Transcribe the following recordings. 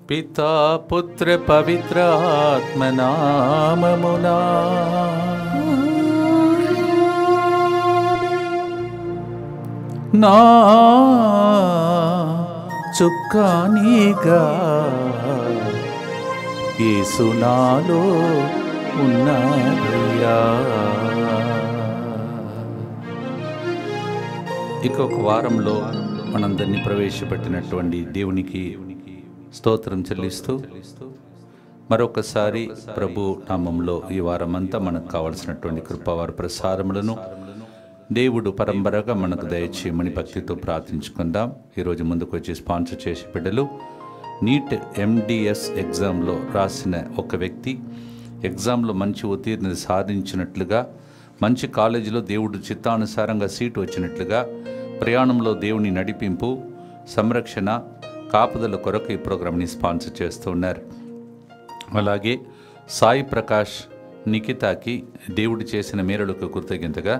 పితా పుత్ర పవిత్ర ఆత్మనామమునా నా చుక్కానిగా యేసు నాలో ఉన్నాడయ్యా. ఇంకొక వారంలో మనందరినీ ప్రవేశపెట్టినటువంటి దేవునికి స్తోత్రం చెల్లిస్తూ మరొకసారి ప్రభు నామంలో ఈ వారమంతా మనకు కావలసినటువంటి కృపావార ప్రసారములను దేవుడు పరంపరగా మనకు దయచేయమని భక్తితో ప్రార్థించుకుందాం. ఈరోజు ముందుకు వచ్చి స్పాన్సర్ చేసే బిడ్డలు నీట్ MDS ఎగ్జామ్లో రాసిన ఒక వ్యక్తి ఎగ్జామ్లో మంచి ఉత్తీర్ణత సాధించినట్లుగా, మంచి కాలేజీలో దేవుడు చిత్తానుసారంగా సీటు వచ్చినట్లుగా, ప్రయాణంలో దేవుని నడిపింపు, సంరక్షణ, కాపుదల కొరకు ఈ ప్రోగ్రామ్ని స్పాన్సర్ చేస్తూ ఉన్నారు. అలాగే సాయి ప్రకాష్ నిఖితాకి దేవుడు చేసిన మేరలకు కృతజ్ఞతగా,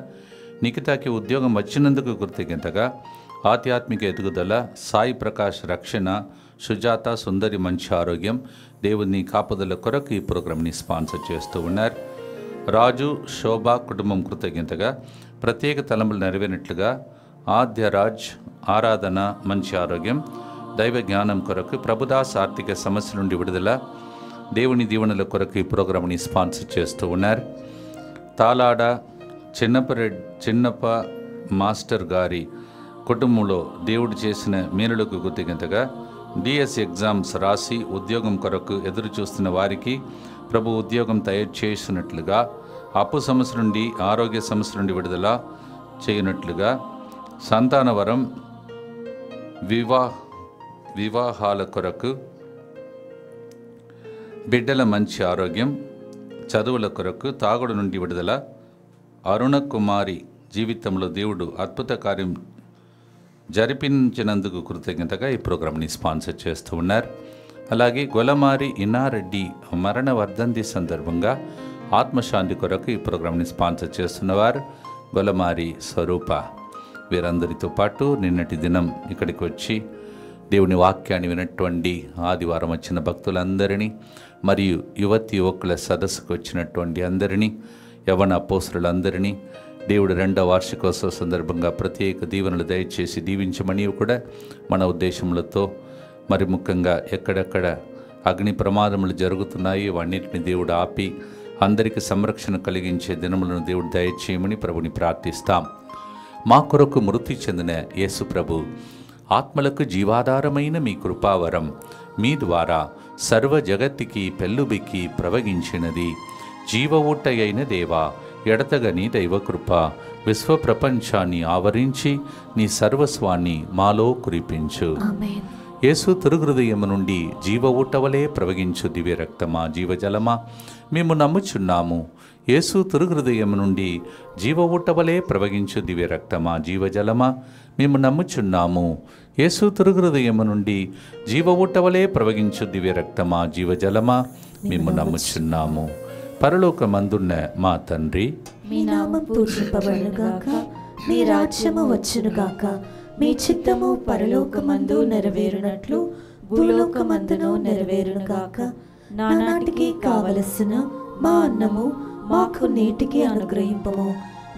నిఖితాకి ఉద్యోగం వచ్చినందుకు కృతజ్ఞతగా, ఆధ్యాత్మిక ఎదుగుదల, సాయి ప్రకాష్ రక్షణ, సుజాత సుందరి మంచి ఆరోగ్యం, దేవుని కాపుదల కొరకు ఈ ప్రోగ్రామ్ని స్పాన్సర్ చేస్తూ ఉన్నారు. రాజు శోభ కుటుంబం కృతజ్ఞతగా, ప్రత్యేక తలంపులు నెరవేరినట్లుగా, ఆద్యరాజ్ ఆరాధన మంచి ఆరోగ్యం, దైవ జ్ఞానం కొరకు, ప్రభుదాస్ ఆర్థిక సమస్య నుండి విడుదల, దేవుని దీవెనల కొరకు ఈ ప్రోగ్రామ్ని స్పాన్సర్ చేస్తూ ఉన్నారు. తాలాడ చిన్నప్ప మాస్టర్ గారి కుటుంబంలో దేవుడు చేసిన మేలులకు కృతజ్ఞతగా, DS ఎగ్జామ్స్ రాసి ఉద్యోగం కొరకు ఎదురు చూస్తున్న వారికి ప్రభు ఉద్యోగం తయారు చేసినట్లుగా, అప్పు సమస్య నుండి ఆరోగ్య సమస్య నుండి విడుదల చేయనట్లుగా, సంతానవరం, వివాహాల కొరకు, బిడ్డల మంచి ఆరోగ్యం, చదువుల కొరకు, తాగుడు నుండి విడుదల, అరుణ కుమారి జీవితంలో దేవుడు అద్భుత కార్యం జరిపించినందుకు కృతజ్ఞతగా ఈ ప్రోగ్రామ్ని స్పాన్సర్ చేస్తూ ఉన్నారు. అలాగే గొలమారి ఇన్నారెడ్డి మరణ వర్ధంతి సందర్భంగా ఆత్మశాంతి కొరకు ఈ ప్రోగ్రామ్ని స్పాన్సర్ చేస్తున్నవారు గొలమారి స్వరూప. వీరందరితో పాటు నిన్నటి దినం ఇక్కడికి వచ్చి దేవుని వాక్యాన్ని వినటువంటి ఆదివారం వచ్చిన భక్తులందరినీ, మరియు యువకుల సదస్సుకు వచ్చినటువంటి అందరినీ, యవన అపోస్తలులందరినీ దేవుడు 2వ వార్షికోత్సవ సందర్భంగా ప్రత్యేక దీవెనలు దయచేసి దీవించమని కూడా మన ఉద్దేశములతో, మరి ముఖ్యంగా ఎక్కడెక్కడ అగ్ని ప్రమాదములు జరుగుతున్నాయి వాన్నిటిని దేవుడు ఆపి అందరికీ సంరక్షణ కలిగించే దినములను దేవుడు దయచేయమని ప్రభుని ప్రార్థిస్తాం. మా కొరకు మృతి చెందిన యేసు ప్రభు ఆత్మలకు జీవాధారమైన మీ కృపావరం మీ ద్వారా సర్వ జగత్తుకి పెళ్ళుబిక్కి ప్రవగించినది. జీవ ఊట అయిన దేవా, ఎడతగని దైవకృప విశ్వ ప్రపంచాన్ని ఆవరించి నీ సర్వస్వాన్ని మాలో కురిపించు. యేసు తిరుహృదయము నుండి జీవ ఊటవలే ప్రవగించు దివ్య రక్తమా, జీవజలమా మేము నమ్ముచున్నాము. యేసు తిరుహృదయము నుండి జీవ ఊటవలే ప్రవగించు దివ్య రక్తమా, జీవజలమా మేము నమ్ముచున్నాము. యేసు తిరుహృదయము నుండి జీవ ఊటవలే ప్రవగించు దివ్య రక్తమా, జీవజలమా మేము నమ్ముచున్నాము. పరలోకమందున్న మా తండ్రి, మీ నామం పూజింపబడునుగాక, మీ రాజ్యము వచ్చునుగాక, మీ చిత్తము పరలోకమందు నెరవేరునట్లు భూలోకమందును నెరవేరునుగాక. నానాటికి కావలసిన మా అన్నము మాకు నేటికి అనుగ్రహింపము.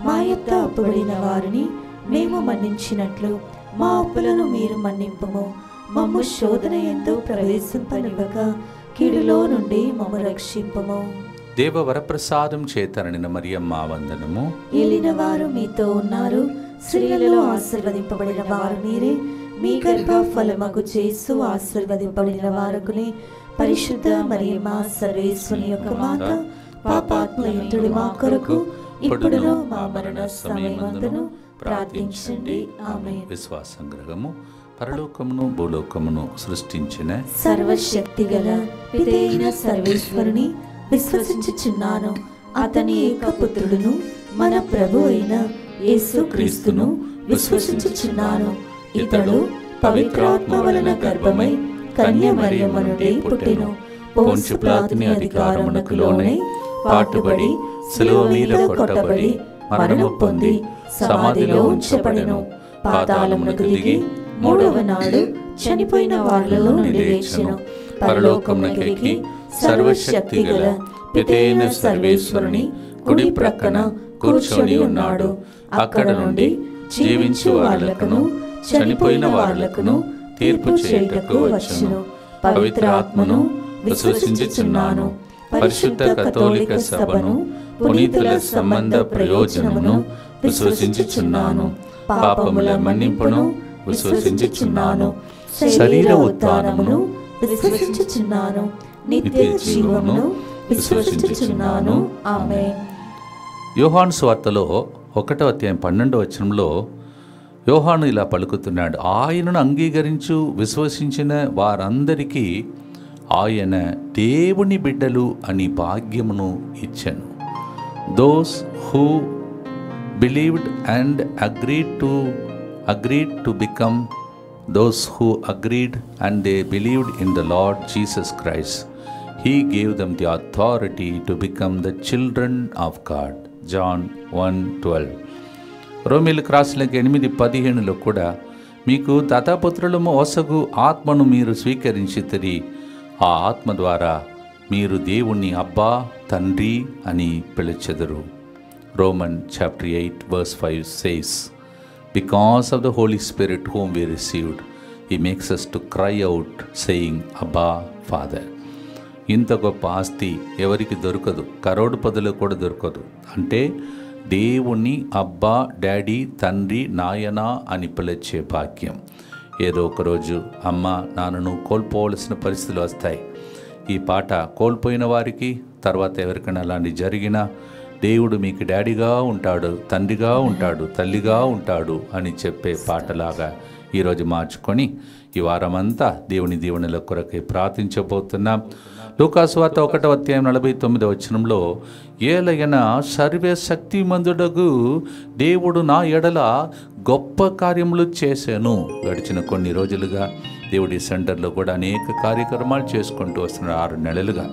మా యొద్ద అప్పుబడిన వారిని మేము మన్నించినట్లు మా అప్పులను మీరు మన్నింపము. మమ్ము శోధన యందు ప్రవేశింపనివ్వక కీడులో నుండి మమ్ము రక్షింపము. దేవ వరప్రసాదం చేతననిన మరియమ్మ వందనము. ఏలిన వారు మీతో ఉన్నారు, స్త్రీలలో ఆశీర్వదింపబడిన వారు మీరే. మీ గర్భ ఫలమగు యేసు ఆశీర్వదింపబడిన వారకునే. పరిశుద్ధ మరియమ్మ సర్వేశ్వరుని యొక్క మాత, పాపాత్మయుడి మా కొరకు ఇప్పుడును మా మరణ సమయమందును ప్రార్థించండి. ఆమేన్. విశ్వాసంగ్రహము. పరలోకమును భూలోకమును సృష్టించిన సర్వశక్తిగల పితైన సర్వేశ్వరుని విశ్వసించుచున్నాను. అతని ఏకపుత్రుడును మన ప్రభు అయిన యేసుక్రీస్తును విశ్వసించుచున్నాను. ఇతడు పవిత్రాత్మ వలన గర్భమై కన్య మరియమ్మ నుండి పుట్టెను. పోన్సు పిలాతుని అధికారమునకు లోనై పాటుబడి శిలువ మీద కొట్టబడి మరణము పొంది సమాధిలో ఉంచబడెను. పాతాళమునకు దిగి మూడవ నాడు చనిపోయిన వారిలో నుండి లేచెను. పరలోకమునకెక్కి సర్వశక్తిగల పితైన సర్వేశ్వరుని కుడి ప్రక్కన కూర్చొని ఉన్నాడు. అక్కడ నుండి జీవించు వారులకును చనిపోయిన వారులకును తీర్పు చేయుటకు వచ్చును. పవిత్ర ఆత్మను విశ్వసించుచున్నాను. పరిశుద్ధ కథోలిక సభను, పునీతుల సంబంధ ప్రయోజనమును విశ్వసించుచున్నాను. పాపముల మన్నింపును విశ్వసించుచున్నాను. శరీర ఉత్థానమును విశ్వసించుచున్నాను. నిత్య జీవమును విశ్వసించుచున్నాను. ఆమేన్. యోహాను సువార్తలో 1వ అధ్యాయం 12వ వచనంలో యోహాను ఇలా పలుకుతున్నాడు. ఆయనను అంగీకరించు విశ్వసించిన వారందరికీ ఆయన దేవుని బిడ్డలు అని భాగ్యమును ఇచ్చెను. Those who believed and agreed to become those who agreed and they believed in the Lord Jesus Christ, he gave them the authority to become the children of God. John 1:12. రోమీయులకు రాసిన 8:15లో కూడా మీకు దత్తపుత్రులము ఒసగు ఆత్మను మీరు స్వీకరించితిరి, ఆ ఆత్మ ద్వారా మీరు దేవుణ్ణి అబ్బా తండ్రి అని పిలిచెదరు. Romans chapter 8 verse 5 says, because of the Holy Spirit whom we received, he makes us to cry out saying, Abba, Father. ఇంత గొప్ప ఆస్తి ఎవరికి దొరకదు, కరోడుపదులు కూడా దొరకదు. అంటే దేవుణ్ణి అబ్బా, డాడీ, తండ్రి, నాయనా అని పిలిచే భాగ్యం. ఏదో ఒకరోజు అమ్మ నాన్నను కోల్పోవలసిన పరిస్థితులు వస్తాయి. ఈ పాట కోల్పోయిన వారికి, తర్వాత ఎవరికైనా అలాంటి జరిగినా దేవుడు మీకు డాడీగా ఉంటాడు, తండ్రిగా ఉంటాడు, తల్లిగా ఉంటాడు అని చెప్పే పాటలాగా ఈరోజు మార్చుకొని ఈ వారమంతా దేవుని దీవెనల కొరకై ప్రార్థించబోతున్నాం. లూకాసు వార్త 1వ అధ్యాయం 49వ వచనంలో, ఏలయన సర్వశక్తిమంతుడగు దేవుడు నా ఎడల గొప్ప కార్యములు చేశాను. గడిచిన కొన్ని రోజులుగా దేవుడి సెంటర్లో కూడా అనేక కార్యక్రమాలు చేసుకుంటూ వస్తున్నారు. 6 నెలలుగా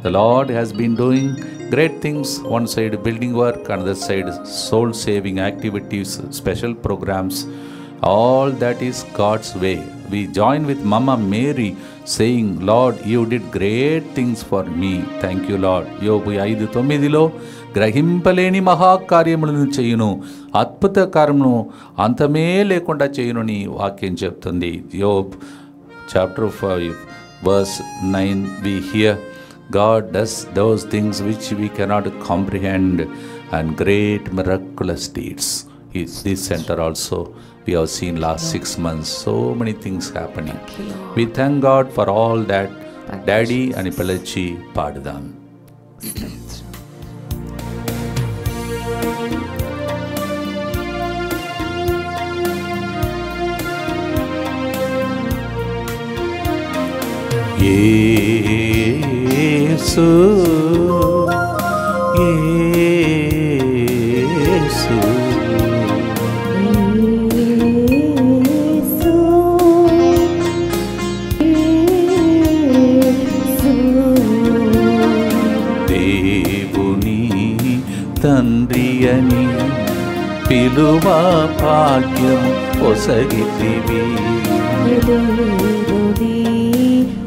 the Lord has been doing great things. One side building work, another side soul saving activities, special programs. All that is God's way. We join with Mama Mary saying, Lord, you did great things for me. Thank you, Lord. యోబు 5:9లో గ్రహింపలేని మహాకార్యములను చేయును, అద్భుత కార్యమును అంతమే లేకుండా చేయునని వాక్యం చెప్తుంది. యోబ్ chapter 5 verse 9 we hear God does those things which we cannot comprehend and great miraculous deeds. This center also we have seen last 6 months so many things happening. We thank God for all that. Daddy ani pilachi paadudam. Yesu, Yesu, దేవుని తండ్రి అని పిలువ భాగ్యం ఒసగితివి.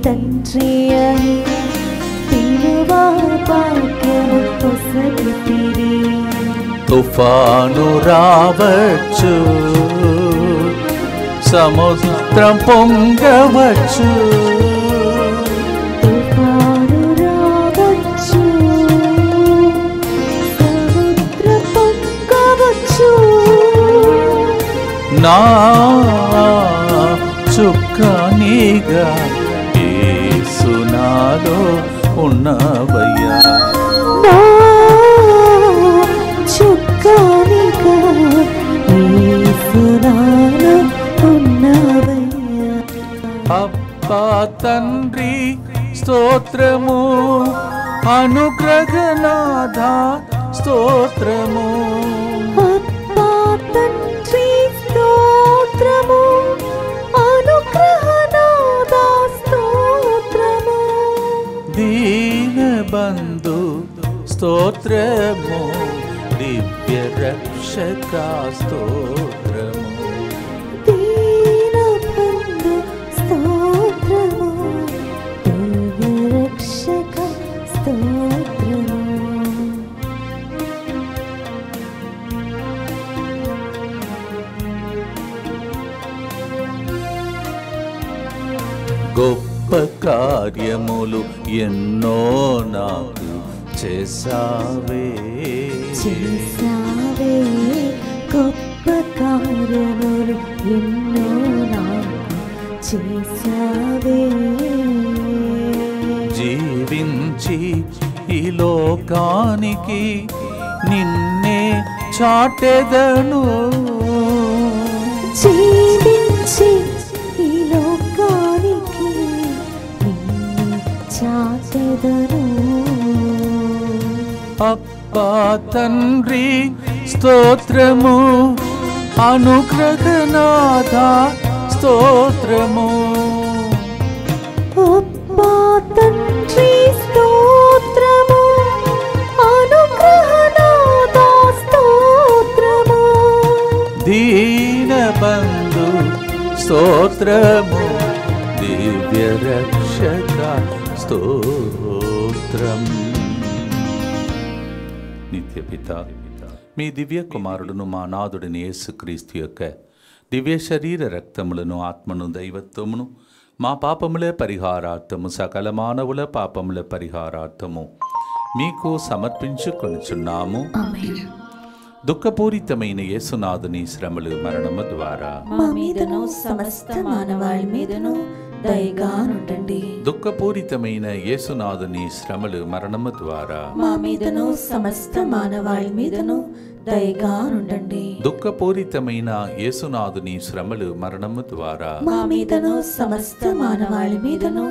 తండ్రి అని పిలువ భాగ్యం ఒసగితివి. తుఫాను రావచ్చు, సముద్రం పొంగవచ్చు, తుఫాను రావచ్చు, సముద్రం పొంగవచ్చు, నా చుక్కనిగా యేసు నాలో ఉన్నవయ్యా. చుక్కనిగా యేసు నాలో ఉన్నవయ్యా. అబ్బా తండ్రి స్తోత్రము, అనుగ్రహనాథ స్తోత్రము. అబ్బా తండ్రి స్తోత్రము, అనుగ్రహనాథ స్తోత్రము. దీనబంధు స్తోత్రము, దివ్య రక్షక స్తోత్రము. దీనబంధు స్తోత్రము, గొప్ప కార్యములు ఎన్నో నాకు చేసావే చేసావే గొప్ప కార్యములు ఎన్నో నాకు చేసావే జీవించి ఈ లోకానికి నిన్నే చాటెదను జీవించి ఈ లోకానికి నిన్ను చాటెదను అబ్బా తండ్రి స్తోత్రము అనుగ్రహనాథ స్తోత్రము అబ్బా తండ్రి స్తోత్రము అనుగ్రహనాథ స్తోత్రము దీనబంధు స్తోత్రము దివ్య రక్షక స్తోత్రం. నిత్య పిత మీ దివ్య కుమారుడును మా నాథుడిని యేసుక్రీస్తు యొక్క దివ్య శరీర రక్తములను ఆత్మను దైవత్వమును మా పాపముల పరిహారార్థము సకల మానవుల పాపముల పరిహారార్థము మీకు సమర్పించుకొనుచున్నాము. దుఃఖపూరితమైన యేసునాథుని శ్రమలు మరణము ద్వారా మా మీదను సమస్త మానవాళి మీదను దయగా నుండండి. దుఃఖపూరితమైన యేసునాథుని శ్రమలు మరణము ద్వారా మా మీదను సమస్త మానవాళి మీదను దయగా నుండండి. దుఃఖపూరితమైన యేసునాథుని శ్రమలు మరణము ద్వారా మా మీదను సమస్త మానవాళి మీదను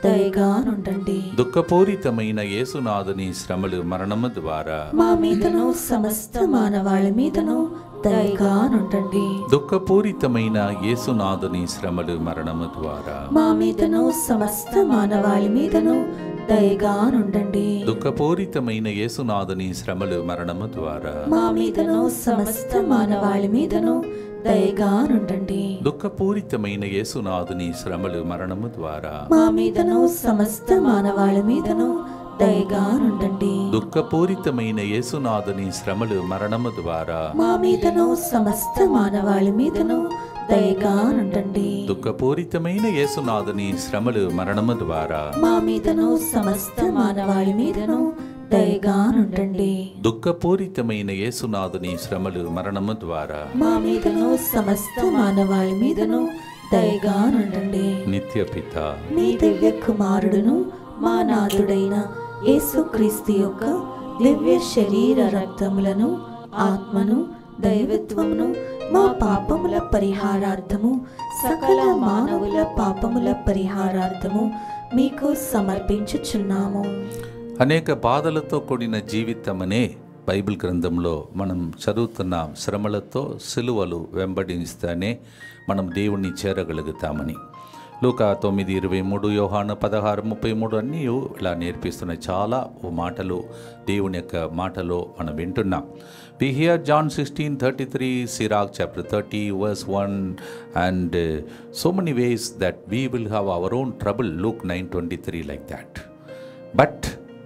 దయగా నుండండి. దుఃఖపూరితమైన యేసునాథుని శ్రమలు మరణము ద్వారా మా మీదను సమస్త మానవాళి మీదను దయగా నుండండి. దుఃఖపూరితమైన యేసునాథుని శ్రమలు మరణము ద్వారా మా మీదను సమస్త మానవాళి మీదను దయగా నుండండి. దుఃఖపూరితమైన యేసునాథుని శ్రమలు మరణము ద్వారా మా మీదను సమస్త మానవాళి మీదను దయగా నుండండి. దుఃఖపూరితమైన యేసునాథుని శ్రమలు మరణము ద్వారా మా మీదను సమస్త మానవాళి మీదను దయగా నుండండి. దుఃఖపూరితమైన యేసునాథుని శ్రమలు మరణము ద్వారా మా మీదను సమస్త మానవాళి మీదను దయగా నుండండి. దుఃఖపూరితమైన యేసునాథుని శ్రమలు మరణము ద్వారా మా మీదను సమస్త మానవాళి మీదను దయగా నుండండి. దుఃఖపూరితమైన యేసునాథుని శ్రమలు మరణము ద్వారా మా మీదను సమస్త మానవాళి మీదను దయగా నుండండి. నిత్య పిత మీ దివ్య కుమారుడును మా నాథుడైన యేసుక్రీస్తు యొక్క దివ్య శరీర రక్తములను ఆత్మను దైవత్వమును మా పాపముల పరిహారార్థము సకల మానవుల పాపముల పరిహారార్థము మీకు సమర్పించుచున్నాము. అనేక బాధలతో కూడిన జీవితమనే బైబిల్ గ్రంథంలో మనం చదువుతున్నాం. శ్రమలతో సిలువలు వెంబడిస్తేనే మనం దేవుణ్ణి చేరగలుగుతామని. లూకా 9:23, యోహాను 16:33 అన్నీ ఇలా నేర్పిస్తున్నాయి. చాలా మాటలు దేవుని యొక్క మాటలో మనం వింటున్నాం. We hear John 16:33, Sirach chapter 30 verse 1 and so many ways that we will have our own trouble. Luke 9:23 like that. But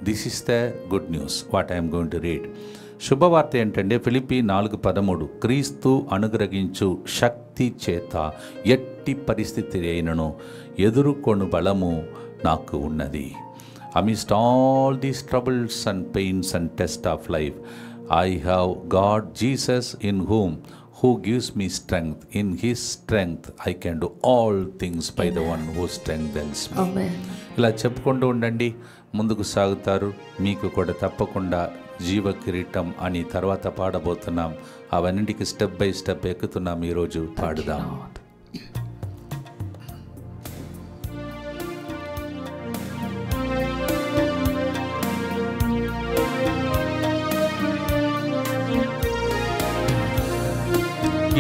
this is the good news what I am going to read. శుభవార్త ఏంటంటే ఫిలిప్పీ 4:13, క్రీస్తు అనుగ్రహించు శక్తి చేత ఎట్టి పరిస్థితి అయినను ఎదుర్కొను బలము నాకు ఉన్నది. Amidst all these troubles and pains and tests of life, I have God Jesus in who gives me strength. In his strength I can do all things by the one who strengthens me. Amen. ఇలా చెప్పుకుంటూ ఉండండి, ముందుకు సాగుతారు. మీకు కూడా తప్పకుండా జీవ కిరీటం అని తర్వాత పాడబోతున్నాం. అవన్నింటికి స్టెప్ బై స్టెప్ ఎక్కుతున్నాం. ఈరోజు పాడుదాం.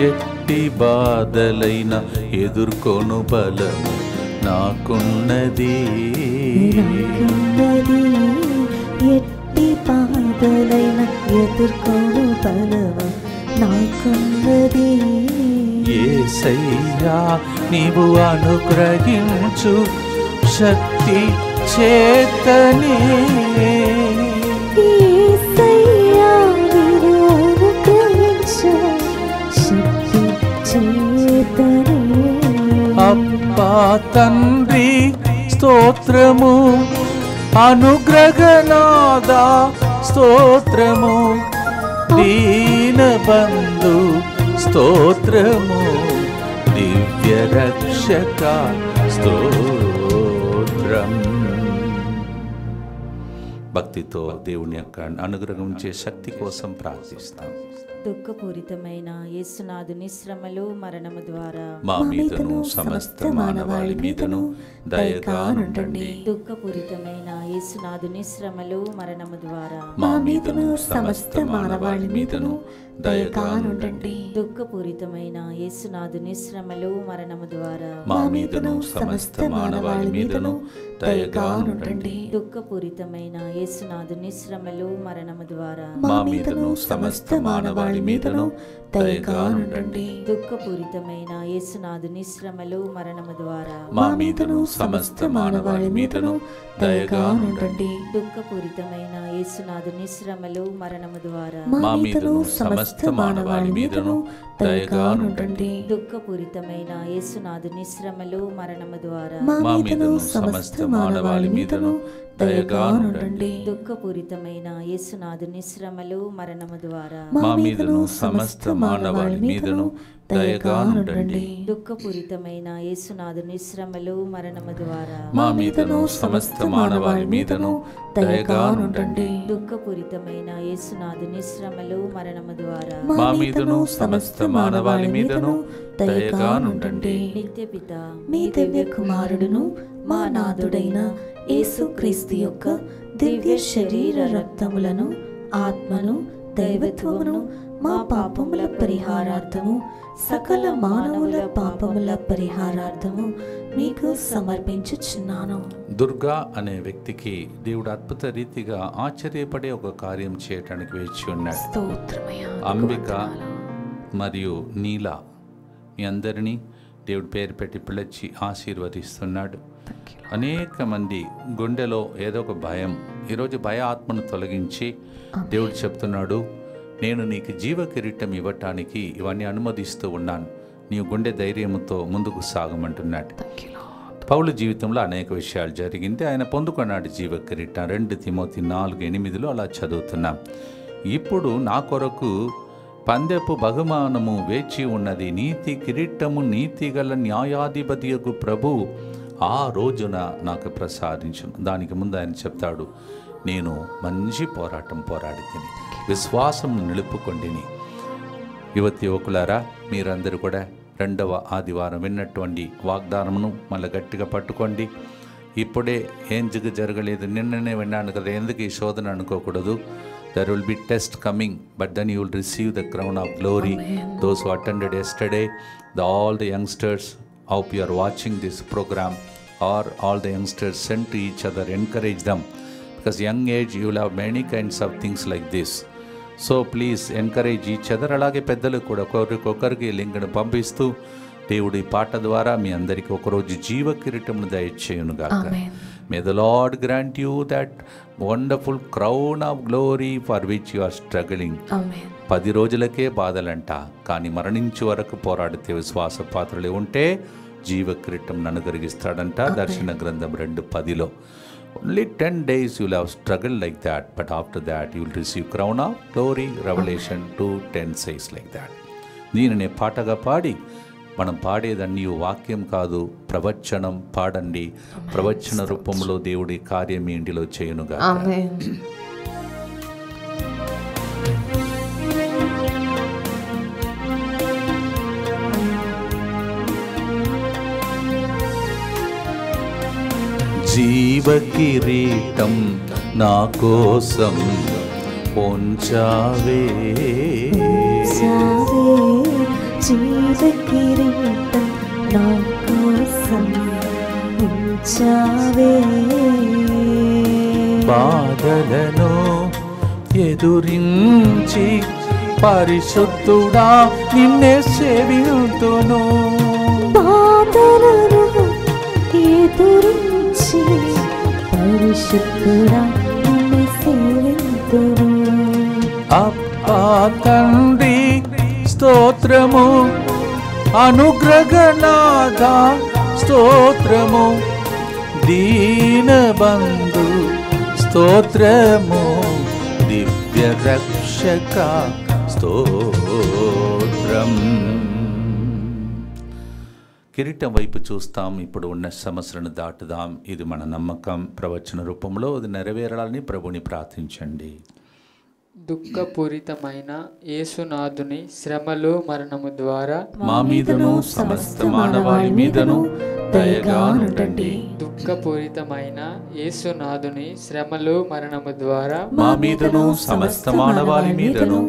ఎట్టి బాధలైన ఎదుర్కొను బలము నాకున్నది. ఎట్టి బాధలైన ఎదుర్కొను బలము నాకున్నది. యేసయ్యా నీవు అనుగ్రహించు శక్తి చేతనే. యేసయ్యా నీవు అనుగ్రహించు శక్తి చేతనే. అబ్బా తండ్రి స్తోత్రము, అనుగ్రహనాద స్తోత్రము, దీనబంధు స్తోత్రము, దివ్య రక్షక స్తోత్రం. భక్తితో దేవుని యొక్క అనుగ్రహం చే శక్తి కోసం ప్రార్థిస్తాం. దుఃఖపూరితమైన యేసునాథుని శ్రమలు మరణము ద్వారా మా మీదను సమస్త మానవాళి మీదను దయగా నుండండి. దుఃఖపూరితమైన యేసునాథుని శ్రమలు మరణము ద్వారా మా మీదను సమస్త మానవాళి మీదను దయగా నుండండి. దుఃఖపూరితమైన యేసునాథుని శ్రమలు మరణము ద్వారా మా మీదను సమస్త మానవాళి మీదను దయగా నుండండి. దుఃఖపూరితమైన యేసునాథుని శ్రమలు మరణము ద్వారా మా మీదను సమస్త మానవాళి మీదను దయగా ఉండండి. దుఃఖపూరితమైన యేసునాథుని శ్రమలు మరణము ద్వారా మా మీదను సమస్త మానవాళి మీదను దయగా ఉండండి. దుఃఖపూరితమైన యేసునాథుని శ్రమలు మరణము ద్వారా మా మీదను సమస్త మానవాళి మీదను దయగా ఉండండి. దుఃఖపూరితమైన యేసునాథుని శ్రమలు మరణము ద్వారా మా మీదను సమస్త మానవాళి మీదను దయగా ఉండండి. దుఃఖపూరితమైన యేసునాథుని శ్రమలు మరణము ద్వారా మా మీదను సమస్త మానవాళి మీదను దయగా ఉండండి. దుఃఖపూరితమైన యేసునాథుని శ్రమలు మరణము ద్వారా మా మీదను సమస్త మానవాళి మీదను దయగా ఉండండి. దుఃఖపూరితమైన యేసునాథుని శ్రమలు మరణము ద్వారా మా మీదను సమస్త మానవాళి మీదను దయగా ఉండండి. నిత్యపిత మీ దివ్య కుమారుడును మా నాథుడైన యేసుక్రీస్తు యొక్క దివ్య శరీర రక్తములను, ఆత్మను, దైవత్వమును మా పాపముల పరిహారార్థము, సకల మానవుల పాపముల పరిహారార్థము మీకు సమర్పించుచున్నాను. దుర్గా అనే వ్యక్తికి దేవుడు అద్భుత రీతిగా ఆశ్చర్యపడే ఒక కార్యం చేయటానికి వేచి ఉన్నాడు. స్తోత్రమయ్యా. అంబిక మరియు నీల మీ అందరినీ దేవుడు పేరు పెట్టి పిలిచి ఆశీర్వదిస్తున్నాడు. అనేక మంది గుండెలో ఏదో ఒక భయం, ఈరోజు భయ ఆత్మను తొలగించి దేవుడు చెప్తున్నాడు, నేను నీకు జీవ కిరీటం ఇవ్వటానికి ఇవన్నీ అనుమతిస్తూ ఉన్నాను, నీవు గుండె ధైర్యంతో ముందుకు సాగమంటున్నాడు. పౌలు జీవితంలో అనేక విషయాలు జరిగింది, ఆయన పొందుకున్నాడు జీవ కిరీటం. 2 తిమోతి 4:8 అలా చదువుతున్నాం. ఇప్పుడు నా కొరకు పందెపు బహుమానము వేచి ఉన్నది, నీతి కిరీటము నీతిగల న్యాయాధిపతియగు ప్రభు ఆ రోజున నాకు ప్రసాదించును. దానికి ముందు ఆయన చెప్తాడు, నేను మంచి పోరాటం పోరాడి తిని విశ్వాసం నిలుపుకొండిని. యువతి యువకులారా, మీరందరూ కూడా 2వ ఆదివారం విన్నటువంటి వాగ్దానమును మళ్ళీ గట్టిగా పట్టుకోండి. ఇప్పుడే ఏం జరగలేదు, నిన్ననే విన్నాను కదా, ఎందుకు ఈ శోధన అనుకోకూడదు. There will be test coming, but then you will receive the crown of glory. Amen. Those who attended yesterday, all the youngsters, hope you are watching this program, or all the youngsters send to each other, encourage them, because young age you will have many kinds of things like this. So please encourage each other. అలాగే పెద్దలు కూడా ఒకరికొకరికి లింక్ను పంపిస్తూ దేవుడి పాట ద్వారా మీ అందరికీ ఒకరోజు జీవ కిరీటమును దయచేయునుగాక. May the Lord grant you that wonderful crown of glory for which you are struggling. 10 రోజులకే బాధలంట, కానీ మరణించే వరకు పోరాడితే విశ్వాస పాత్రలే ఉంటే జీవ కిరీటం అనుగ్రహిస్తాడంట. దర్శన గ్రంథం 2:10. Only 10 days you will have struggled like that, but after that you will receive crown of glory. Revelation 2:10 says like that. దీనినే పాటగా పాడి, మనం పాడేదన్నీ వాక్యం కాదు, ప్రవచనం పాడండి. ప్రవచన రూపంలో దేవుడి కార్యం మీ ఇంటిలో చేయునుగా. జీవ కిరీటం నా కోసం ఉంచావే, జీవ కిరీటం నా కోసం ఉంచావే, బాధలను ఎదురించి పరిశుద్ధుడా నిన్నే సేవింతును, బాధలను ఎదురించి పరిశుద్ధుడా నిన్నే సేవింతును. అబ్బా తండ్రి స్తోత్రము, అనుగ్రహనాథ స్తోత్రము, దీనబంధు స్తోత్రము, దివ్య రక్షక స్తోత్రం. కిరీటం వైపు చూస్తాం. ఇప్పుడు ఉన్న సమస్యలను దాటుదాం. ఇది మన నమ్మకం. ప్రవచన రూపంలో అది నెరవేరాలని ప్రభుని ప్రార్థించండి. దుఃఖపూరితమైన యేసునాథుని శ్రమలు మరణము ద్వారా మా మీదను సమస్త మానవాళి మీదను దయగా నుండండి. దుఃఖపూరితమైన యేసునాథుని శ్రమలు మరణము ద్వారా మా మీదను సమస్త మానవాళి మీదను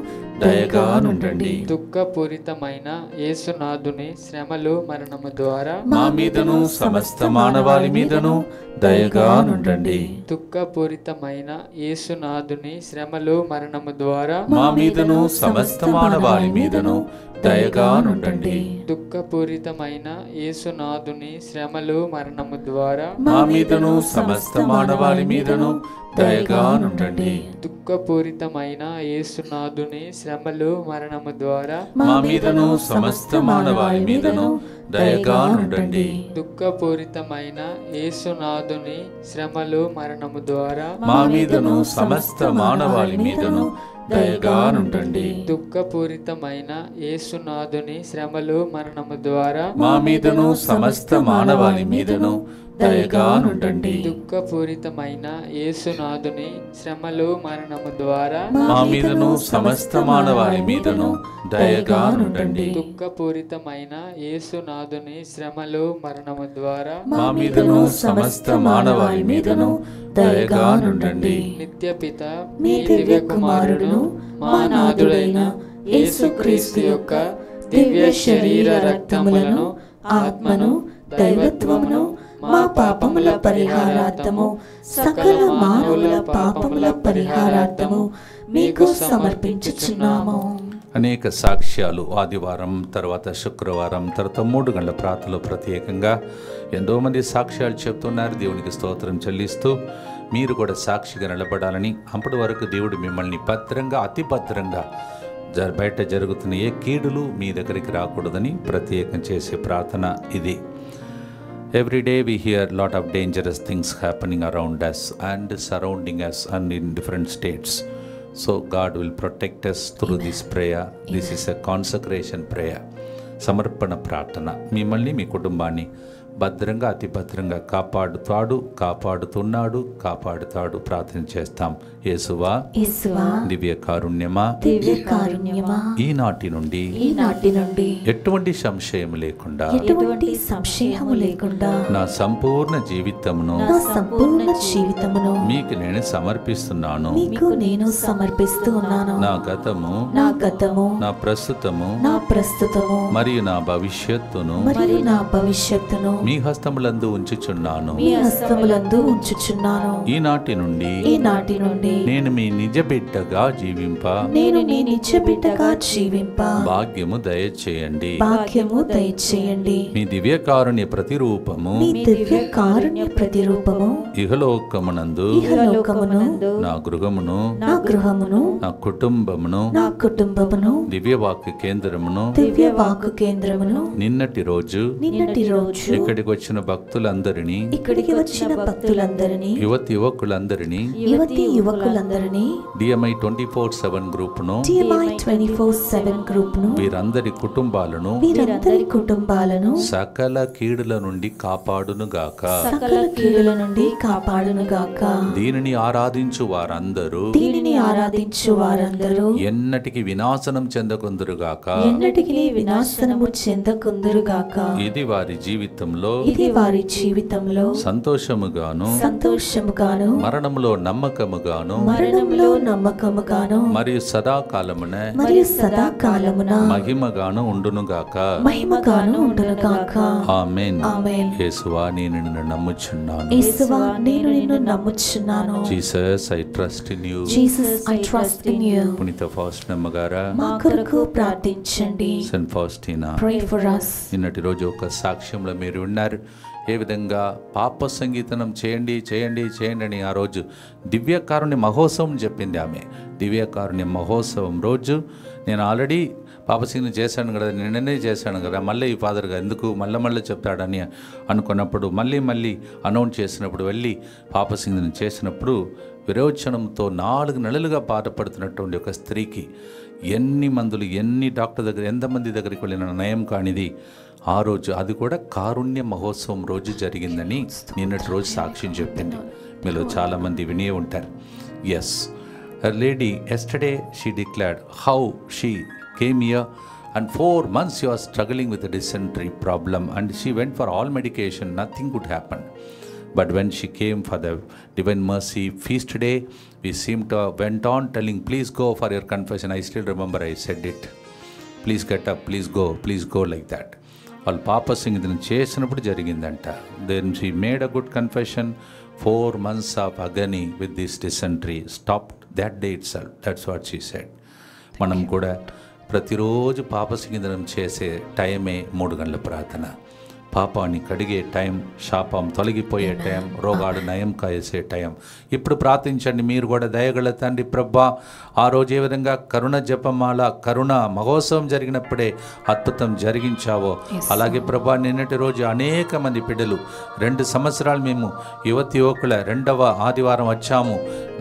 దయగా నుండండి. దుఃఖపూరితమైన యేసునాథుని శ్రమలు మరణము ద్వారా మా మీదను సమస్త మానవాళి మీదను దయగా నుండండి. దుఃఖపూరితమైన యేసునాథుని శ్రమలు మరణము ద్వారా మా మీదను సమస్త మానవాళి మీదను దయగా నుండండి. దుఃఖపూరితమైన యేసునాథుని శ్రమలు మరణము ద్వారా మా మీదను సమస్త మానవాళి మీదను దయగా నుండండి. దుఃఖపూరితమైన యేసునాథుని శ్రమలు మరణము ద్వారా మా మీదను సమస్త మానవాళి మీదను దయగా నుండండి. దుఃఖపూరితమైన యేసునాథుని శ్రమలు మరణము ద్వారా మా మీదను సమస్త మానవాళి మీదను దయగా నుండండి. దుఃఖపూరితమైన యేసునాథుని శ్రమలు మరణము ద్వారా మా మీదను సమస్త మానవాళి మీదను దయగా నుండండి. దుఃఖపూరితమైన యేసునాథుని శ్రమలు మరణము ద్వారా మా మీదను సమస్త మానవాళి మీదను దయగా నుండండి. దుఃఖపూరితమైన యేసునాథుని శ్రమలు మరణము ద్వారా మా మీదను సమస్త మానవాళి మీదను దయగా నుండండి. నిత్యపిత మీ దివ్య కుమారుడును మా నాథుడైన యేసుక్రీస్తు యొక్క దివ్య శరీర రక్తములను, ఆత్మను, దైవత్వమును మా పాపముల పరిహారార్థము, సకల మానవుల పాపముల పరిహారార్థము మీకు సమర్పించుచున్నాము. అనేక సాక్ష్యాలు ఆదివారం తర్వాత శుక్రవారం తర్వాత 3 గంటల ప్రార్థనలో ప్రత్యేకంగా ఎంతోమంది సాక్ష్యాలు చెప్తున్నారు. దేవునికి స్తోత్రం చెల్లిస్తూ మీరు కూడా సాక్షిగా నిలబడాలని, అప్పటి వరకు దేవుడు మిమ్మల్ని భద్రంగా అతి భద్రంగా బయట జరుగుతున్న ఏ కీడులు మీ దగ్గరికి రాకూడదని ప్రత్యేకం చేసే ప్రార్థన ఇది. Every day we hear a lot of dangerous things happening around us and surrounding us and in different states. So God will protect us through this prayer. This is a consecration prayer. సమర్పణ ప్రార్థన. మిమ్మల్ని మీ కుటుంబాన్ని భద్రంగా అతి భద్రంగా కాపాడుతున్నాడు కాపాడుతాడు. ప్రార్థన చేస్తాం. యేసువా దివ్య కారుణ్యమా ఈనాటి నుండి ఎటువంటి సంశయం లేకుండా నా సంపూర్ణ జీవితమును మీకు నేను సమర్పిస్తున్నాను. నా గతము నా ప్రస్తుతము మరియు నా భవిష్యత్తును మీ హస్తములందు ఉంచుచున్నాను. ఈనాటి నుండి నేను మీ నిజ బిడ్డగా జీవింప భాగ్యము దయచేయండి. మీ దివ్యకారుణ్య ప్రతిరూపము ఇహలోకమునందు నా గృహమును నా కుటుంబమును దివ్యవాక్య కేంద్రమును నిన్నటి రోజు ఇక్కడికి వచ్చిన భక్తులందరినీ యువకులందరినీ DMI 24/7 గ్రూపును వీరందరి కుటుంబాలను సకల కీడుల నుండి కాపాడును గాక. దీనిని ఆరాధించు వారందరూ ఎన్నటికి వినాశనం చెందకుందురుగాక. ఇది వారి జీవితంలో సంతోషముగాను మరణములో నమ్మకముగాను మరియు సదాకాలమున మహిమగాను ఉండునుగాక. ఆమేన్. యేసువా నేను నిన్ను నమ్ముచున్నాను. Jesus I trust in you. పునీత ఫాస్టినమ్మ గారా మా కొరకు ప్రార్థించండి. సెయింట్ ఫాస్టినా నిన్నటి రోజు ఒక సాక్ష్యంలో మీరు ఉన్నారు. ఏ విధంగా పాప సంగీతనం చేయండి అని ఆ రోజు దివ్యకారుణ్య మహోత్సవం చెప్పింది ఆమె. దివ్యకారుణ్య మహోత్సవం రోజు నేను ఆల్రెడీ పాపసింగ్ని చేశాను కదా, నిన్ననే చేశాను కదా, మళ్ళీ ఈ ఫాదర్గా ఎందుకు మళ్ళీ చెప్తాడని అనుకున్నప్పుడు మళ్ళీ అనౌన్స్ చేసినప్పుడు వెళ్ళి పాపసింగ్ని చేసినప్పుడు విరోచనంతో 4 నెలలుగా బాధపడుతున్నటువంటి ఒక స్త్రీకి ఎన్ని మందులు, ఎన్ని డాక్టర్ దగ్గర, ఎంతమంది దగ్గరికి వెళ్ళిన నయం కానిది ఆ రోజు, అది కూడా కారుణ్య మహోత్సవం రోజు జరిగిందని నిన్నటి రోజు సాక్ష్యం చెప్పింది. మీలో చాలామంది వినే ఉంటారు. Yes, lady yesterday she declared how she came here and 4 months she was struggling with a dysentery problem and she went for all medication, nothing could happen. But when she came for the Divine Mercy Feast day, we seemed to went on telling, please go for your confession. I still remember I said it, please get up, please go like that. వాళ్ళు పాపసింగ్ దీన్ని చేసినప్పుడు జరిగిందంట. Then she made a good confession. 4 months of agony with this dysentery stopped that day itself. That's what she said. మనం కూడా ప్రతిరోజు పాపసింగిదనం చేసే టైమే 3 గంటల ప్రార్థన. పాపాన్ని కడిగే టైం, శాపం తొలగిపోయే టైం, రోగాలు నయం కాసే టైం. ఇప్పుడు ప్రార్థించండి మీరు కూడా. దయగల తండ్రి ప్రభా, ఆ రోజు ఏ విధంగా కరుణ జపమాల కరుణ మహోత్సవం జరిగినప్పుడే అద్భుతం జరిగించావో, అలాగే ప్రభా నిన్నటి రోజు అనేక మంది బిడ్డలు 2 సంవత్సరాలు మేము యువకుల 2వ ఆదివారం వచ్చాము.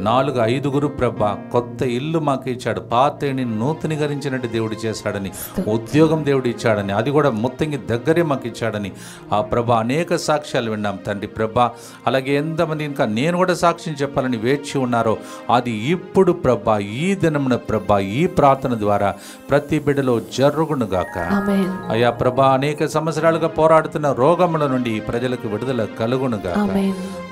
4-5 ప్రభా కొత్త ఇల్లు మాకు ఇచ్చాడు. పాతని నూతనీకరించినట్టు దేవుడు చేశాడని, ఉద్యోగం దేవుడు ఇచ్చాడని, అది కూడా మొత్తంగా దగ్గరే మాకు ఇచ్చాడని ఆ ప్రభా అనేక సాక్ష్యాలు విన్నాం తండ్రి ప్రభా. అలాగే ఎంతమంది ఇంకా నేను కూడా సాక్ష్యం చెప్పాలని వేచి ఉన్నారో అది ఇప్పుడు ప్రభా ఈ దినమున ప్రభా ఈ ప్రార్థన ద్వారా ప్రతి బిడ్డలో జరుగునుగాక. అయ్యా ప్రభా అనేక సంవత్సరాలుగా పోరాడుతున్న రోగముల నుండి ప్రజలకు విడుదల కలుగునుగాక.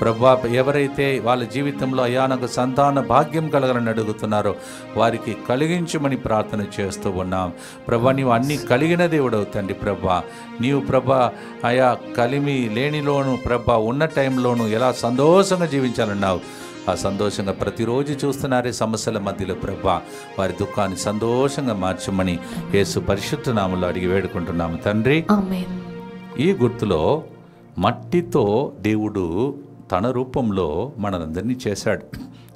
ప్రభా ఎవరైతే వాళ్ళ జీవితంలో అయ్యా నాకు సంతాన భాగ్యం కలగాలని అడుగుతున్నారో వారికి కలిగించమని ప్రార్థన చేస్తూ ఉన్నాం ప్రభా. నీవు అన్ని కలిగిన దేవుడవు తండ్రి ప్రభా. నీవు ప్రభా అయా కలిమి లేనిలోను ప్రభా ఉన్న టైంలోనూ ఎలా సంతోషంగా జీవించాలన్నావు. ఆ సంతోషంగా ప్రతిరోజు చూస్తున్నారే సమస్యల మధ్యలో ప్రభా వారి దుఃఖాన్ని సంతోషంగా మార్చమని యేసు పరిశుద్ధ నామములో అడిగి వేడుకుంటున్నాము తండ్రి. ఈ గుర్తులో మట్టితో దేవుడు తన రూపంలో మనందరినీ చేశాడు.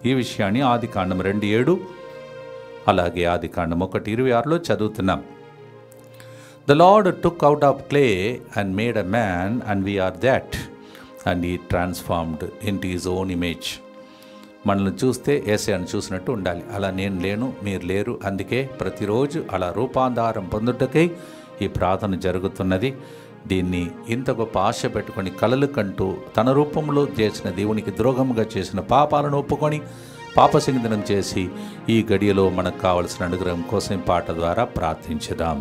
ఈ విషయాన్ని ఆదికాండం 2:7 అలాగే ఆదికాండం 1:26 చదువుతున్నాం. The Lord took out of clay and made a man, and we are that, and he transformed into his own image. మనల్ని చూస్తే యేసయ్యను చూసినట్టు ఉండాలి. అలా నేను లేను, మీరు లేరు. అందుకే ప్రతిరోజు అలా రూపాంతరం పొందుటకై ఈ ప్రార్థన జరుగుతున్నది. దీన్ని ఇంత గొప్ప ఆశ పెట్టుకొని కలలు కంటూ తన రూపంలో చేసిన దేవునికి ద్రోహముగా చేసిన పాపాలను ఒప్పుకొని పాపసింగనం చేసి ఈ గడియలో మనకు కావలసిన అనుగ్రహం కోసం పాట ద్వారా ప్రార్థించుదాం.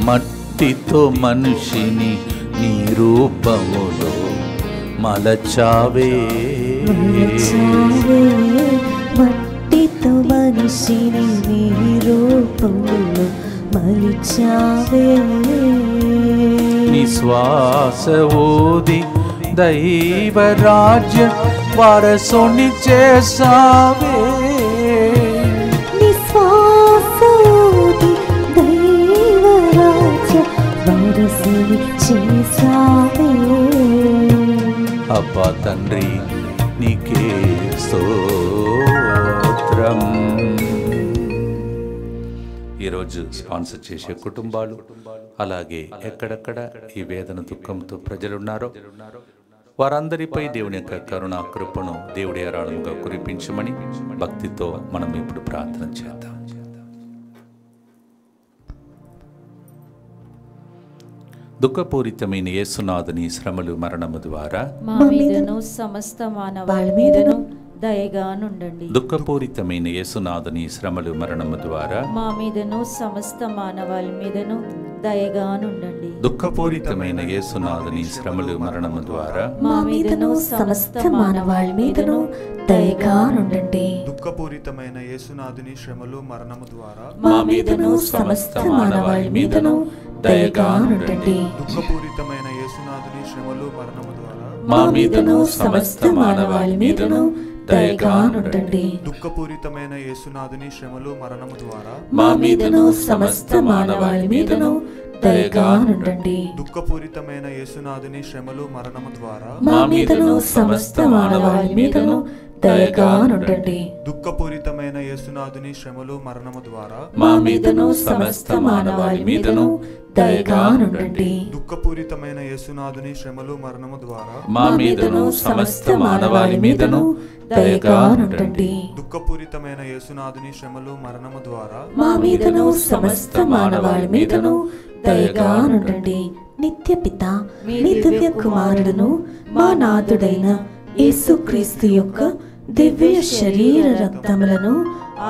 మట్టితో మనిషిని నీ రూపములో మలచావే, మట్టితో మనిషిని నీ రూపములో మలిచావే. నీ శ్వాస ఊది దైవరాజ్య వారసుని చేసావే. నీ శ్వాస ఊది దైవరాజ్య వారసుని చేసావే. అబ్బా తండ్రి నీకే స్తోత్రం. ఈరోజు స్పాన్సర్ చేసే కుటుంబాలు, అలాగే ఎక్కడెక్కడ ఈ వేదన దుఃఖంతో ప్రజలున్నారో వారందరిపై దేవుని యొక్క కరుణ కృపను దేవుడి ఏరాళంగా కురిపించమని భక్తితో మనం ఇప్పుడు ప్రార్థన చేద్దాం. దుఃఖపూరితమైన యేసునాథుని శ్రమలు మరణము ద్వారా మా మీదను సమస్త మానవాళి మీదను దయగా నుండండి. దుఃఖపూరితమైన యేసునాథుని శ్రమలు మరణము ద్వారా మా మీదను సమస్త మానవాళి మీదను దయగా నుండండి. దుఃఖపూరితమైన యేసునాథుని శ్రమలు మరణము ద్వారా మా మీదను సమస్త మానవాళి మీదను దయగా నుండండి. దుఃఖపూరితమైన యేసునాథుని శ్రమలు మరణము ద్వారా మా మీదను సమస్త మానవాళి మీదను దయగా నుండండి. దుఃఖపూరితమైన యేసునాథుని శ్రమలు మరణము ద్వారా మా మీదను సమస్త మానవాళి మీదను దయగానుండండి. దుఃఖపూరితమైన యేసునాథుని శ్రమలు మరణము ద్వారా మా మీదను సమస్త మానవాళి మీదను దయగానుండండి. దుఃఖపూరితమైన యేసునాథుని శ్రమలు మరణము ద్వారా మా మీదను సమస్త మానవాళి మీదను దయగానుండండి. దుఃఖపూరితమైన యేసునాథుని శ్రమలు మరణము ద్వారా మా మీదను సమస్త మానవాళి మీదను దయగానుండండి. దుఃఖపూరితమైన యేసునాథుని శ్రమలు మరణము ద్వారా మా మీదను సమస్త మానవాళి మీదను దయగానుండండి. దుఃఖపూరితమైన యేసునాథుని శ్రమలు మరణము ద్వారా మా మీదను సమస్త మానవాళి మీదను దయగానుండండి. నిత్య పిత మీ దివ్య కుమారుడును మా నాథుడైన యేసుక్రీస్తు యొక్క దివ్య శరీర రక్తములను,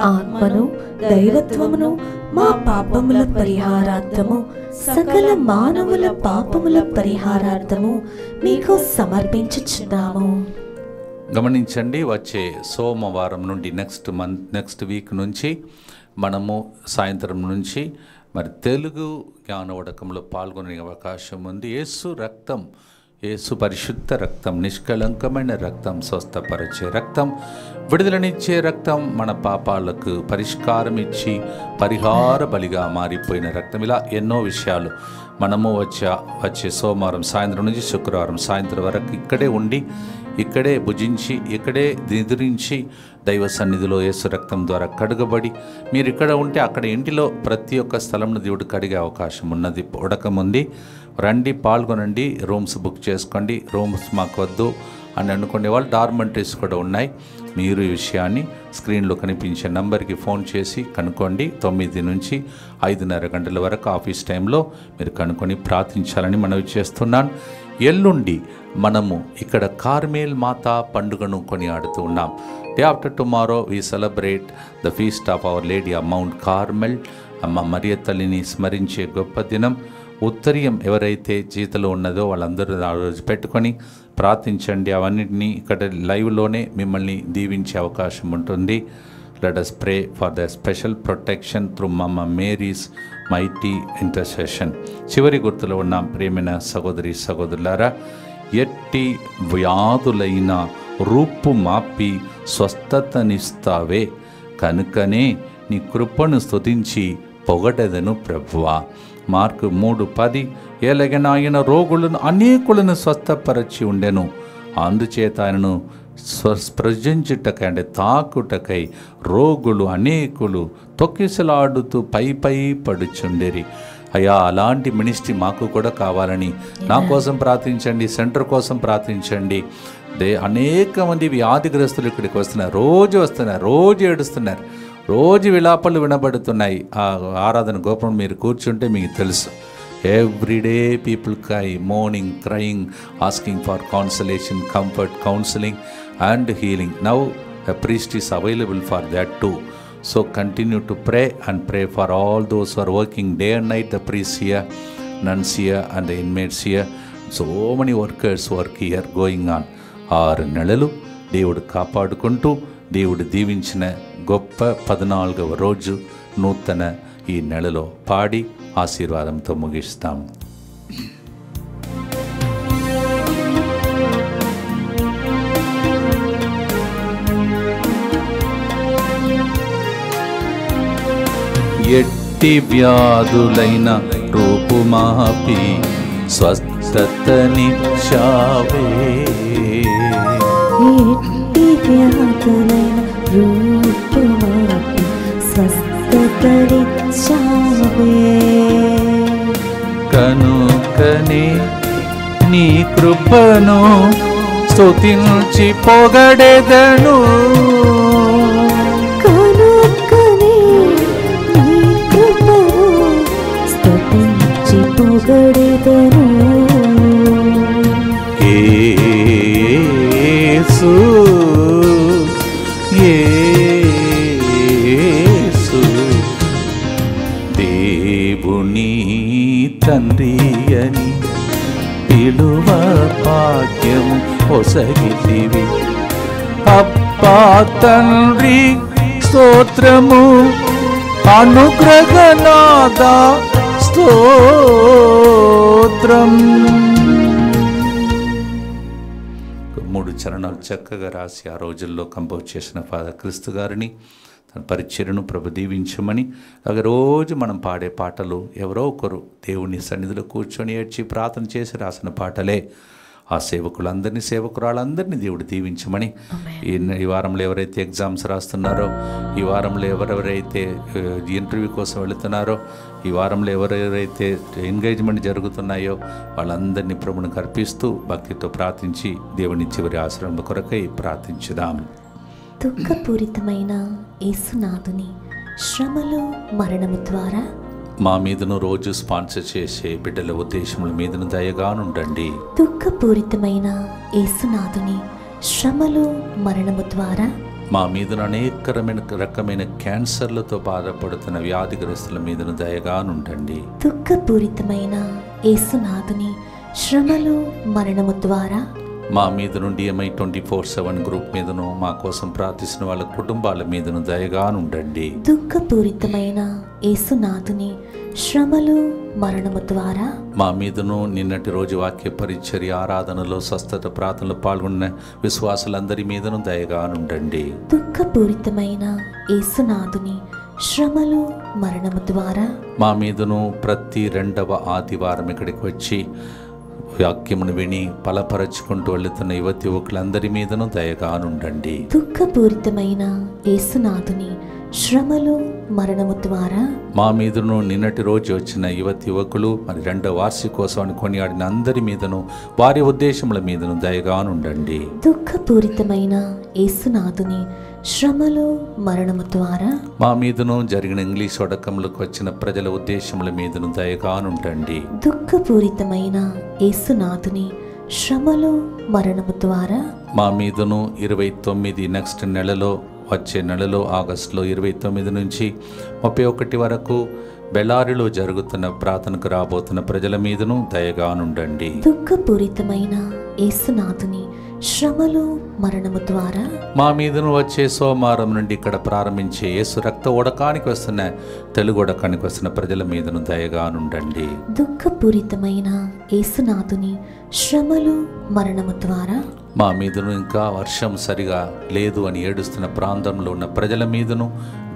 ఆత్మను, దైవత్వమును మా పాపముల పరిహారార్థము, సకల మానవుల పాపముల పరిహారార్థము మీకు సమర్పించుచున్నాము. గమనించండి, వచ్చే సోమవారం నుండి నెక్స్ట్ వీక్ నుంచి మనము సాయంత్రం నుంచి మరి తెలుగు జ్ఞానోదకంలో పాల్గొనే అవకాశం ఉంది. యేసు రక్తం, యేసు పరిశుద్ధ రక్తం, నిష్కళంకమైన రక్తం, స్వస్థపరిచే రక్తం, విడుదలనిచ్చే రక్తం, మన పాపాలకు పరిష్కారం ఇచ్చి పరిహార బలిగా మారిపోయిన రక్తం. ఇలా ఎన్నో విషయాలు మనము వచ్చే సోమవారం సాయంత్రం నుంచి శుక్రవారం సాయంత్రం వరకు ఇక్కడే ఉండి, ఇక్కడే భుజించి, ఇక్కడే నిద్రించి దైవ సన్నిధిలో యేసు రక్తం ద్వారా కడుగబడి, మీరు ఇక్కడ ఉంటే అక్కడ ఇంటిలో ప్రతి ఒక్క స్థలంలో దేవుడు కడిగే అవకాశం ఉన్నది, ఉడకముంది. రండి, పాల్గొనండి, రూమ్స్ బుక్ చేసుకోండి. రూమ్స్ మాకు వద్దు అని అనుకునే వాళ్ళు డార్మెంటరీస్ కూడా ఉన్నాయి. మీరు ఈ విషయాన్ని స్క్రీన్లో కనిపించే నంబర్కి ఫోన్ చేసి కనుక్కోండి. 9 నుంచి 5:30 గంటల వరకు ఆఫీస్ టైంలో మీరు కనుక్కొని ప్రార్థించాలని మనవి చేస్తున్నాను. ఎల్లుండి మనము ఇక్కడ కార్మేల్ మాతా పండుగను కొనియాడుతూ ఉన్నాం. Day after tomorrow we celebrate the feast of our lady of mount Carmel. అమ్మ మరియ తల్లిని స్మరించే గొప్ప దినం. ఉత్తరీయం ఎవరైతే జీతలో ఉన్నదో వాళ్ళందరూ ఆ రోజు పెట్టుకొని ప్రార్థించండి. అవన్నిటినీ ఇక్కడ లైవ్లోనే మిమ్మల్ని దీవించే అవకాశం ఉంటుంది. Let us pray for the special protection through Mama Mary's mighty intercession. చివరి గుర్తులో ఉన్న ప్రియమైన సహోదరి సహోదరులారా, ఎట్టి వ్యాధులైన రూపు మాపి స్వస్థతనిస్తావే, కనుకనే నీ కృపను స్తుతించి పొగడెదను ప్రభువా. మార్కు 3:10 ఎలాగైనా ఆయన రోగులను అనేకులను స్వస్థపరచి ఉండెను, అందుచేత ఆయనను స్పృశించుటకై అంటే తాకుటకై రోగులు అనేకులు తొక్కిసలాడుతూ పై పడుచుండేరి. అయ్యా, అలాంటి మినిస్ట్రీ మాకు కూడా కావాలని నా కోసం ప్రార్థించండి, సెంటర్ కోసం ప్రార్థించండి. అనేక మంది వ్యాధిగ్రస్తులు ఇక్కడికి వస్తున్నారు, రోజు ఏడుస్తున్నారు, రోజు విలాపాలు వినబడుతున్నాయి. ఆ ఆరాధన గోపురం మీరు కూర్చుంటే మీకు తెలుసు. Everyday people cry, morning crying, asking for cancellation, comfort, counselling and healing. Now a priest is available for that too. So continue to pray and pray for all those who are working day and night, the priests here, nuns here and the inmates here. So many workers work here going on. 6 నెలలు దేవుడు కాపాడుకుంటూ దేవుడు దీవించిన గొప్ప 14వ రోజు నూతన ఈ నెలలో పాడి ఆశీర్వాదంతో ముగిస్తాం. ఎట్టి వ్యాధులైన రూపుమాపి స్వస్థతనిచ్చావే, ఎట్టి వ్యాధులైన రూపుమాపి స్వస్థతనిచ్చావే, కనుకనే నీ కృపను స్తుతించి పొగడెదను, యేసు యేసు దేవుని తండ్రి అని పిలువ భాగ్యము ఒసగితివి. అబ్బా తండ్రి స్తోత్రము, అనుగ్రహనాద స్తోత్రం. 3 చరణాలు చక్కగా రాసి ఆ రోజుల్లో కంపోజ్ చేసిన ఫాదర్ క్రీస్తు గారిని తన పరిచర్యను ప్రభు దీవించమని, అలాగే రోజు మనం పాడే పాటలు ఎవరో ఒకరు దేవుని సన్నిధిలో కూర్చొని ఏడ్చి ప్రార్థన చేసి రాసిన పాటలే. ఆ సేవకులందరినీ, సేవకురాళ్ళందరినీ దేవుడు దీవించమని, ఈ వారంలో ఎవరైతే ఎగ్జామ్స్ రాస్తున్నారో, ఈ వారంలో ఎవరెవరైతే ఇంటర్వ్యూ కోసం వెళుతున్నారో, ఈ వారంలో ఎవరెవరైతే ఎంగేజ్మెంట్ జరుగుతున్నాయో వాళ్ళందరినీ ప్రభువునికి అర్పిస్తూ భక్తితో ప్రార్థించి దేవుని చివరి ఆశ్రమం కొరకై ప్రార్థించుదాం. దుఃఖపూరితమైన యేసునాథుని శ్రమలు మరణము ద్వారా మా మీదను రోజు స్పాన్సర్ చేసే బిడ్డల ఉద్దేశముల మీదను దయగానుండండి. దుఃఖపూరితమైన యేసునాథుని శ్రమలు మరణము ద్వారా మా మీదను అనేక రకమైన క్యాన్సర్లతో బాధపడుతున్న వ్యాధిగ్రస్తుల మీదను దయగానుండండి. దుఃఖపూరితమైన యేసునాథుని శ్రమలు మరణము ద్వారా మా మీద నుండి MI 24/7 గ్రూప్ మీదను, మా కోసం ప్రార్థిస్తున్న వాళ్ళ కుటుంబాల మీదను దయగానుండండి. దుఃఖపూరితమైన యేసునాథుని శ్రమలు మరణము ద్వారా మా మీదను నిన్నటి రోజు వాక్య పరిచర్య ఆరాధనలో స్వస్థత ప్రార్థనలో పాల్గొన్న విశ్వాసులందరి మీదను దయగానుండండి. దుఃఖపూరితమైన యేసునాథుని శ్రమలు మరణము ద్వారా మా మీదను ప్రతి 2వ ఆదివారం ఇక్కడికి వచ్చి వాక్యమును విని బలపరచుకుంటూ వెళుతున్న యువతి యువకులందరి మీదను దయగానుండండి. దుఃఖపూరితమైన యేసునాథుని శ్రమలు మరణము ద్వారా మా మీదను నిన్నటి రోజు వచ్చిన యువతి యువకులు, మరి 2వ వార్షికోత్సవాన్ని కొనియాడిన అందరి మీదను, వారి ఉద్దేశముల మీదను దయగానుండండి. దుఃఖపూరితమైన యేసునాథుని శ్రమలు మరణము ద్వారా మా మీదను జరిగిన ఇంగ్లీష్ వడకంలోకి వచ్చిన ప్రజల ఉద్దేశముల మీదను దయగానుండండి. దుఃఖపూరితమైన యేసునాథుని శ్రమలు మరణము ద్వారా మా మీదను 29 నెక్స్ట్ నెలలో, వచ్చే నెలలో ఆగస్టులో 29 నుంచి 31 వరకు బెల్లారిలో జరుగుతున్న ప్రార్థనకు రాబోతున్న ప్రజల మీదను దయగానుండండి. దుఃఖపూరితమైన యేసునాథుని శ్రమలు మరణము ద్వారా మా మీదను వచ్చే సోమవారం నుండి ఇక్కడ ప్రారంభించే యేసు రక్త ఉడకానికి వస్తున్న, తెలుగు ఉడకానికి వస్తున్న ప్రజల మీదను దయగానుండండి. దుఃఖపూరితమైన యేసునాథుని శ్రమలు మరణము ద్వారా మా మీదను ఇంకా వర్షం సరిగా లేదు అని ఏడుస్తున్న ప్రాంతంలో ఉన్న ప్రజల మీదను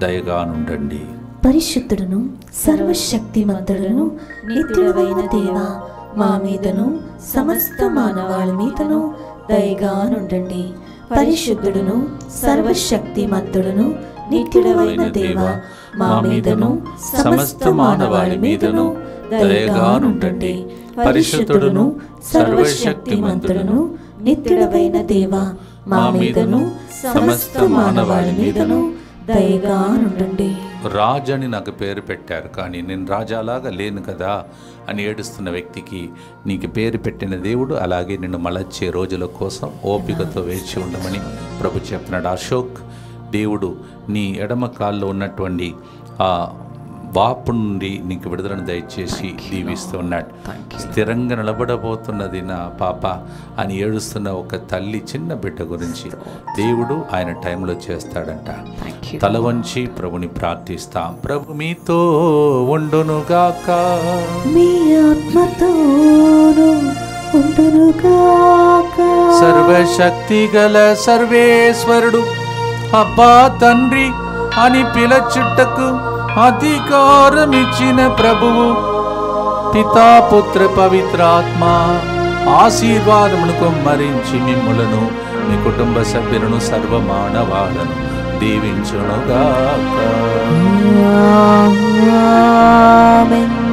దయగానుండండి. పరిశుద్ధుడును సర్వశక్తిమంతుడును నిత్యుడైన దేవా, మా మీదను సమస్త మానవాళి మీదను దయగానుండండి. పరిశుద్ధుడును సర్వశక్తిమంతుడును నిత్యుడైన దేవా, మా మీదను సమస్త మానవాళి మీదను దయగానుండండి. పరిశుద్ధుడును సర్వశక్తిమంతుడును నిత్యుడైన దేవా, మా మీదను సమస్త మానవాళి మీదను దయగానుండండి. రాజు అని నాకు పేరు పెట్టారు, కానీ నేను రాజాలాగా లేను కదా అని ఏడుస్తున్న వ్యక్తికి నీకు పేరు పెట్టిన దేవుడు అలాగే నిన్ను మలచే రోజుల కోసం ఓపికతో వేచి ఉండమని ప్రభు చెప్తున్నాడు. అశోక్, దేవుడు నీ ఎడమ కాల్లో ఉన్నటువంటి ఆ వాపు నుండి నీకు విడుదలను దయచేసి దీవిస్తూ ఉన్నాడు. స్థిరంగా నిలబడబోతున్నది నా పాప అని ఏడుస్తున్న ఒక తల్లి చిన్న బిడ్డ గురించి దేవుడు ఆయన టైంలో చేస్తాడంట. తల వంచి ప్రభుని ప్రార్థిస్తాం. ప్రభు మీతో ఉండునుగాక, మీ ఆత్మతోను ఉండునుగాక. సర్వశక్తి గల సర్వేశ్వరుడు అబ్బా తండ్రి అని పిలచుటకు అధికారమిచ్చిన ప్రభువు పితా పుత్ర పవిత్రాత్మ ఆశీర్వాదమును కొమ్మరించి మిమ్ములను మీ కుటుంబ సభ్యులను సర్వమానవాళను దీవించునుగాక.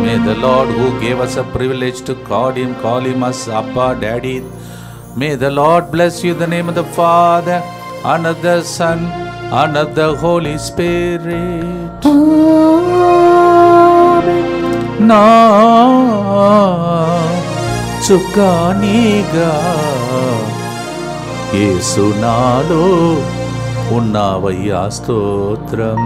May the Lord who gave us a privilege to call him as Abba, Daddy, may the Lord bless you in the name of the Father and of the Son and of the Holy Spirit. నా చుక్కానిగా యేసు నాలో ఉన్నావయ్యా స్తోత్రం.